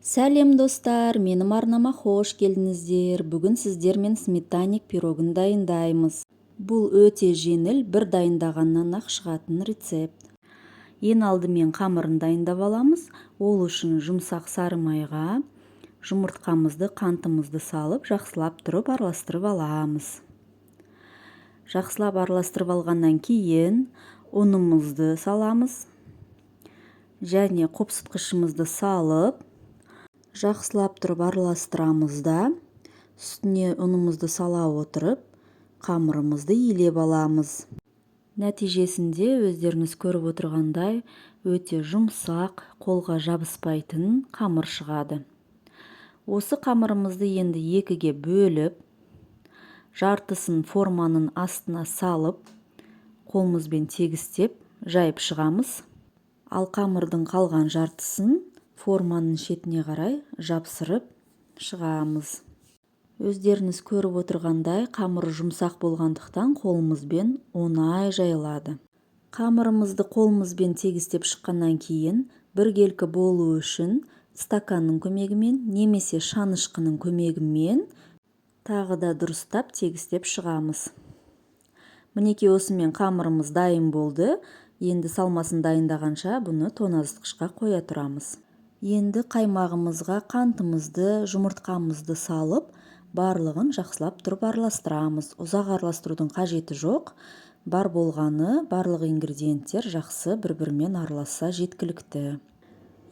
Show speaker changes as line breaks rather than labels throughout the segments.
Сәлем достар, менің арнама қош келдіңіздер. Бүгін сіздермен сметанник пирогын дайындаймыз. Бұл өте жеңіл, бір дайындағаннан ақ шығатын рецепт. Ең алдымен қамырын дайындап аламыз. Ол үшін жұмсақ сары майға жұмыртқамызды, қантымызды салып, жақсылап тұрып араластырып аламыз. Жақсылап араластырып алғаннан кейін ұнымызды саламыз. Және қопсытқышымызды салып, жақсылап тұрып араластырамыз да, үстіне ұнымызды сала отырып, қамырымызды илеп аламыз. Нәтижесінде өздеріңіз көріп отырғандай, өте жұмсақ, қолға жабыспайтын қамыр шығады. Осы қамырымызды енді екіге бөліп, жартысын форманың астына салып, қолымызбен тегістеп, жайып шығамыз. Ал қамырдың қалған жартысын форманың шетіне қарай жапсырып шығамыз. Өздеріңіз көріп отырғандай, қамыры жұмсақ болғандықтан қолымызбен оңай жайылады. Қамырымызды қолымызбен тегістеп шыққаннан кейін, біркелкі болу үшін стаканның көмегімен немесе шанышқының көмегімен тағы да дұрыстап тегістеп шығамыз. Мінекей осымен қамырымыз дайын болды. Енді салмасын дайындағанша бұны тоңазытқышқа қоя тұрамыз. Енді қаймағымызға қантымызды, жұмыртқамызды салып, барлығын жақсылап тұрып араластырамыз. Ұзақ араластырудың қажеті жоқ. Бар болғаны, барлық ингредиенттер жақсы бір-бірімен араласса жеткілікті.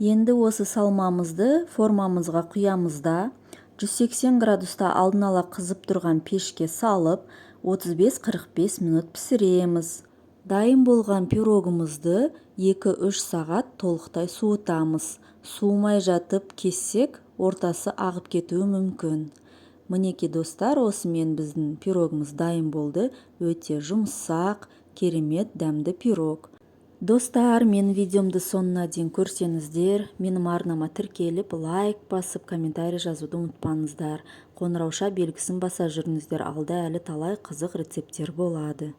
Енді осы салмамызды формамызға құямыз да, 180 градуста алдын ала қызып тұрған пешке салып, 35-45 минут пісіреміз. Дайын болған пирогымызды 2-3 сағат толықтай суытамыз. Суымай жатып кессек, ортасы ағып кетуі мүмкін. Мінекей достар, осымен біздің пирогымыз дайын болды. Өте жұмсақ, керемет дәмді пирог. Достар, менің видеомды соңына дейін көрсеңіздер, менің арнама тіркеліп, лайк басып, комментарий жазуды ұмытпаңыздар. Қоңырауша белгісін баса жүріңіздер, алда әлі талай қызық рецепттер болады.